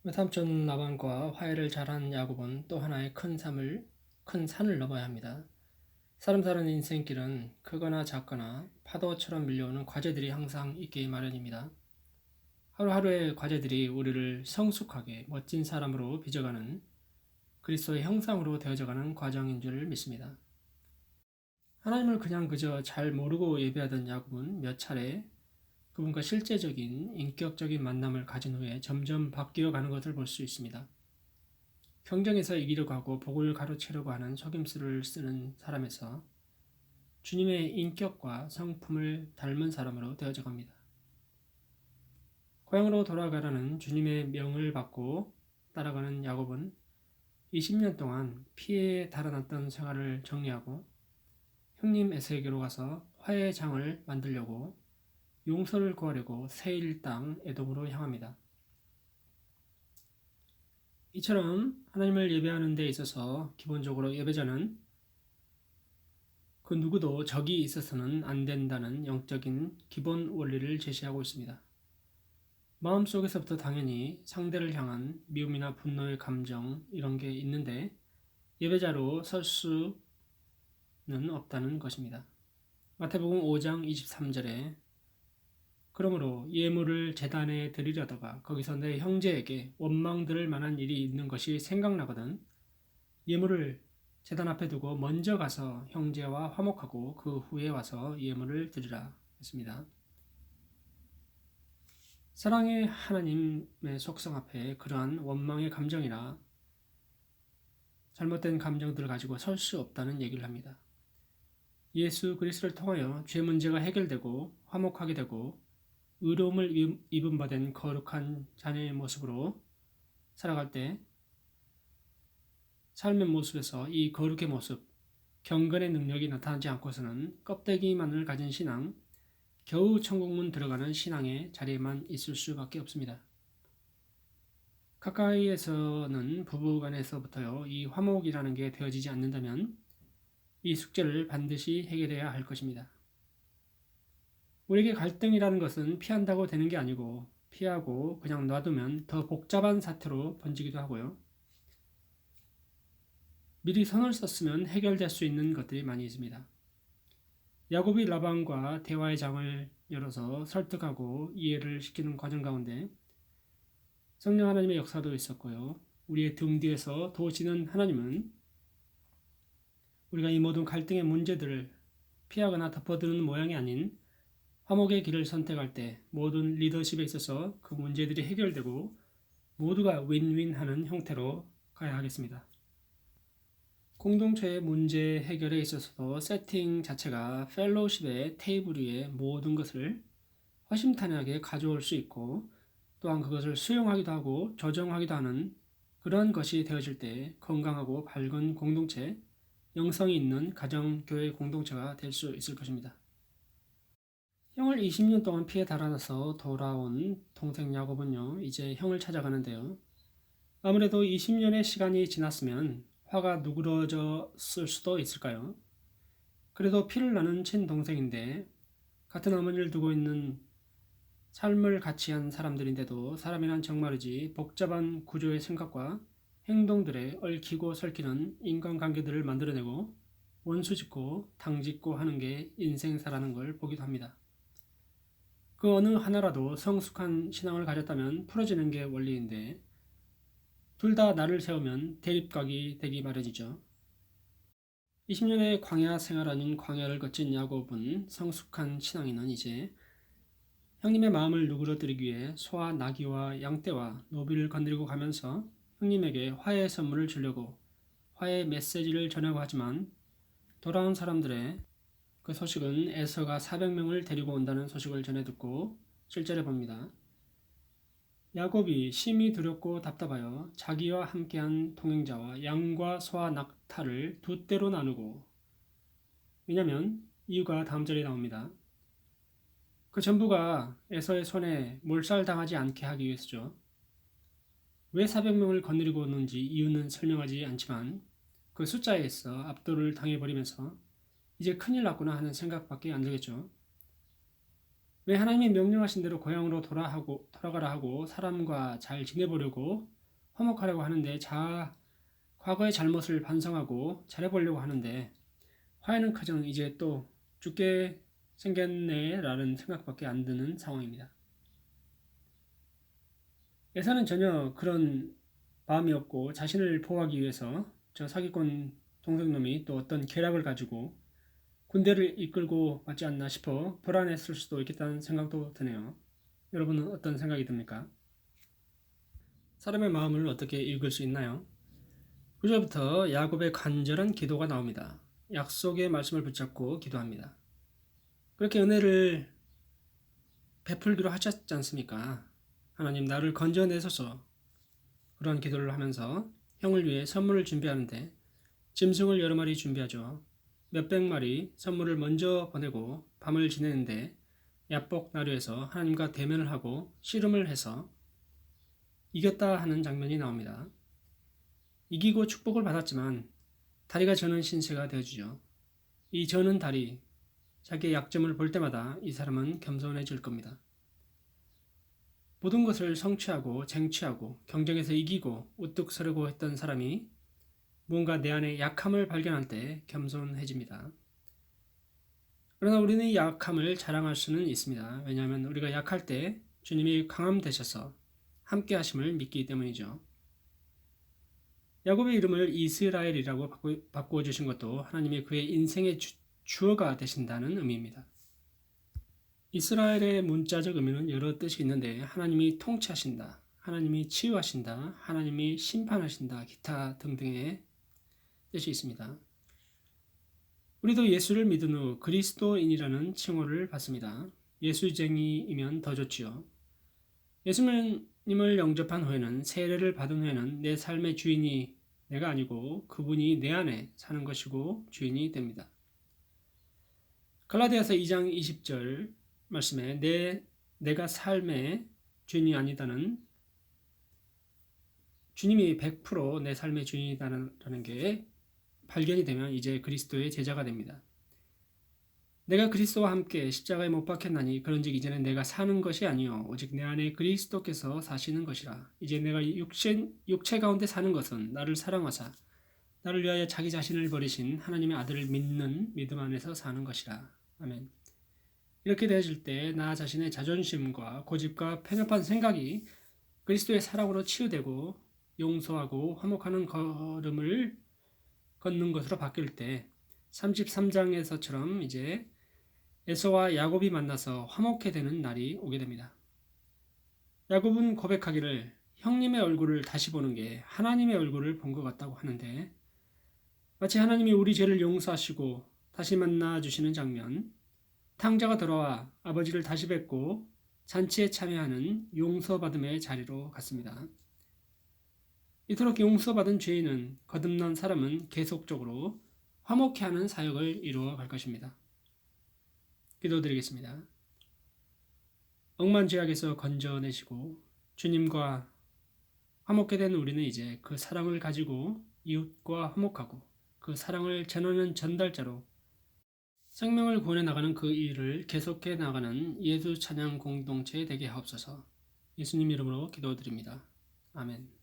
외삼촌 라반과 화해를 잘한 야곱은 또 하나의 큰 산을 넘어야 합니다. 사람 사는 인생길은 크거나 작거나 파도처럼 밀려오는 과제들이 항상 있기 마련입니다. 하루하루의 과제들이 우리를 성숙하게 멋진 사람으로 빚어가는 그리스도의 형상으로 되어져가는 과정인 줄 믿습니다. 하나님을 그저 잘 모르고 예배하던 야곱은 몇 차례 그분과 실제적인 인격적인 만남을 가진 후에 점점 바뀌어 가는 것을 볼 수 있습니다. 경쟁에서 이기려고 하고 복을 가로채려고 하는 속임수를 쓰는 사람에서 주님의 인격과 성품을 닮은 사람으로 되어져 갑니다. 고향으로 돌아가라는 주님의 명을 받고 따라가는 야곱은 20년 동안 피해에 달아났던 생활을 정리하고 형님 에서에게로 가서 화해의 장을 만들려고 용서를 구하려고 세일 땅 에돔으로 향합니다. 이처럼 하나님을 예배하는 데 있어서 기본적으로 예배자는 그 누구도 적이 있어서는 안 된다는 영적인 기본 원리를 제시하고 있습니다. 마음속에서부터 당연히 상대를 향한 미움이나 분노의 감정 이런 게 있는데 예배자로 설 수는 없다는 것입니다. 마태복음 5장 23절에 그러므로 예물을 제단에 드리려다가 거기서 내 형제에게 원망 들을 만한 일이 있는 것이 생각나거든 예물을 제단 앞에 두고 먼저 가서 형제와 화목하고 그 후에 와서 예물을 드리라 했습니다. 사랑의 하나님의 속성 앞에 그러한 원망의 감정이나 잘못된 감정들을 가지고 설 수 없다는 얘기를 합니다. 예수 그리스도를 통하여 죄 문제가 해결되고 화목하게 되고 의로움을 입은 바 된 거룩한 자녀의 모습으로 살아갈 때 삶의 모습에서 이 거룩의 모습, 경건의 능력이 나타나지 않고서는 껍데기만을 가진 신앙, 겨우 천국문 들어가는 신앙의 자리에만 있을 수밖에 없습니다. 가까이에서는 부부간에서부터요, 이 화목이라는 게 되어지지 않는다면 이 숙제를 반드시 해결해야 할 것입니다. 우리에게 갈등이라는 것은 피한다고 되는 게 아니고 피하고 그냥 놔두면 더 복잡한 사태로 번지기도 하고요. 미리 선을 썼으면 해결될 수 있는 것들이 많이 있습니다. 야곱이 라반과 대화의 장을 열어서 설득하고 이해를 시키는 과정 가운데 성령 하나님의 역사도 있었고요. 우리의 등 뒤에서 도우시는 하나님은 우리가 이 모든 갈등의 문제들을 피하거나 덮어두는 모양이 아닌 화목의 길을 선택할 때 모든 리더십에 있어서 그 문제들이 해결되고 모두가 윈윈하는 형태로 가야 하겠습니다. 공동체의 문제 해결에 있어서도 세팅 자체가 펠로우십의 테이블 위에 모든 것을 허심탄회하게 가져올 수 있고 또한 그것을 수용하기도 하고 조정하기도 하는 그러한 것이 되어질 때 건강하고 밝은 공동체, 영성이 있는 가정, 교회 공동체가 될 수 있을 것입니다. 형을 20년 동안 피해 달아나서 돌아온 동생 야곱은요, 이제 형을 찾아가는데요. 아무래도 20년의 시간이 지났으면 화가 누그러졌을 수도 있을까요? 그래도 피를 나는 친동생인데 같은 어머니를 두고 있는 삶을 같이 한 사람들인데도 사람이란 정말이지 복잡한 구조의 생각과 행동들에 얽히고 설키는 인간관계들을 만들어내고 원수짓고 당짓고 하는 게 인생사라는 걸 보기도 합니다. 그 어느 하나라도 성숙한 신앙을 가졌다면 풀어지는 게 원리인데 둘 다 나를 세우면 대립각이 되기 마련이죠. 20년의 광야 생활 아닌 광야를 거친 야곱은 성숙한 신앙인은 이제 형님의 마음을 누그러뜨리기 위해 소와 나귀와 양떼와 노비를 건드리고 가면서 형님에게 화해의 선물을 주려고 화해의 메시지를 전하고 하지만 돌아온 사람들의 그 소식은 에서가 400명을 데리고 온다는 소식을 전해 듣고 7절에 봅니다. 야곱이 심히 두렵고 답답하여 자기와 함께한 동행자와 양과 소와 낙타를 두 떼로 나누고 왜냐하면 이유가 다음 절에 나옵니다. 그 전부가 에서의 손에 몰살당하지 않게 하기 위해서죠. 왜 400명을 거느리고 오는지 이유는 설명하지 않지만 그 숫자에 있어 압도를 당해버리면서 이제 큰일 났구나 하는 생각밖에 안 들겠죠. 왜 하나님이 명령하신 대로 고향으로 돌아가라 하고 사람과 잘 지내보려고 화목하려고 하는데 과거의 잘못을 반성하고 잘해보려고 하는데 화해는커녕 이제 또 죽게 생겼네라는 생각밖에 안 드는 상황입니다. 에사는 전혀 그런 마음이 없고 자신을 보호하기 위해서 저 사기꾼 동생놈이 또 어떤 계략을 가지고 군대를 이끌고 왔지 않나 싶어 불안했을 수도 있겠다는 생각도 드네요. 여러분은 어떤 생각이 듭니까? 사람의 마음을 어떻게 읽을 수 있나요? 9절부터 야곱의 간절한 기도가 나옵니다. 약속의 말씀을 붙잡고 기도합니다. 그렇게 은혜를 베풀기로 하셨지 않습니까? 하나님 나를 건져내소서. 그런 기도를 하면서 형을 위해 선물을 준비하는데 짐승을 여러 마리 준비하죠. 몇백 마리 선물을 먼저 보내고 밤을 지내는데 야복 나루에서 하나님과 대면을 하고 씨름을 해서 이겼다 하는 장면이 나옵니다. 이기고 축복을 받았지만 다리가 저는 신세가 되어주죠. 이 저는 다리, 자기의 약점을 볼 때마다 이 사람은 겸손해질 겁니다. 모든 것을 성취하고 쟁취하고 경쟁에서 이기고 우뚝 서려고 했던 사람이 무언가 내 안에 약함을 발견할 때 겸손해집니다. 그러나 우리는 이 약함을 자랑할 수는 있습니다. 왜냐하면 우리가 약할 때 주님이 강함 되셔서 함께 하심을 믿기 때문이죠. 야곱의 이름을 이스라엘이라고 바꾸어 주신 것도 하나님이 그의 인생의 주어가 되신다는 의미입니다. 이스라엘의 문자적 의미는 여러 뜻이 있는데 하나님이 통치하신다, 하나님이 치유하신다, 하나님이 심판하신다, 기타 등등의 뜻이 있습니다. 우리도 예수를 믿은 후 그리스도인이라는 칭호를 받습니다. 예수쟁이이면 더 좋지요. 예수님을 영접한 후에는 세례를 받은 후에는 내 삶의 주인이 내가 아니고 그분이 내 안에 사는 것이고 주인이 됩니다. 갈라디아서 2장 20절 말씀에 내가 삶의 주인이 아니다는 주님이 100% 내 삶의 주인이다라는 게 발견이 되면 이제 그리스도의 제자가 됩니다. 내가 그리스도와 함께 십자가에 못 박혔나니 그런즉 이제는 내가 사는 것이 아니요 오직 내 안에 그리스도께서 사시는 것이라. 이제 내가 육체 가운데 사는 것은 나를 사랑하사 나를 위하여 자기 자신을 버리신 하나님의 아들을 믿는 믿음 안에서 사는 것이라. 아멘. 이렇게 되어질 때 나 자신의 자존심과 고집과 편협한 생각이 그리스도의 사랑으로 치유되고 용서하고 화목하는 걸음을 걷는 것으로 바뀔 때 33장에서처럼 이제 에서와 야곱이 만나서 화목해 되는 날이 오게 됩니다. 야곱은 고백하기를 형님의 얼굴을 다시 보는 게 하나님의 얼굴을 본 것 같다고 하는데 마치 하나님이 우리 죄를 용서하시고 다시 만나 주시는 장면, 탕자가 돌아와 아버지를 다시 뵙고 잔치에 참여하는 용서받음의 자리로 갔습니다. 이토록 용서받은 죄인은 거듭난 사람은 계속적으로 화목해하는 사역을 이루어 갈 것입니다. 기도드리겠습니다. 억만죄악에서 건져내시고 주님과 화목해 된 우리는 이제 그 사랑을 가지고 이웃과 화목하고 그 사랑을 전하는 전달자로 생명을 구원해 나가는 그 일을 계속해 나가는 예수 찬양 공동체 되게 하옵소서. 예수님 이름으로 기도드립니다. 아멘.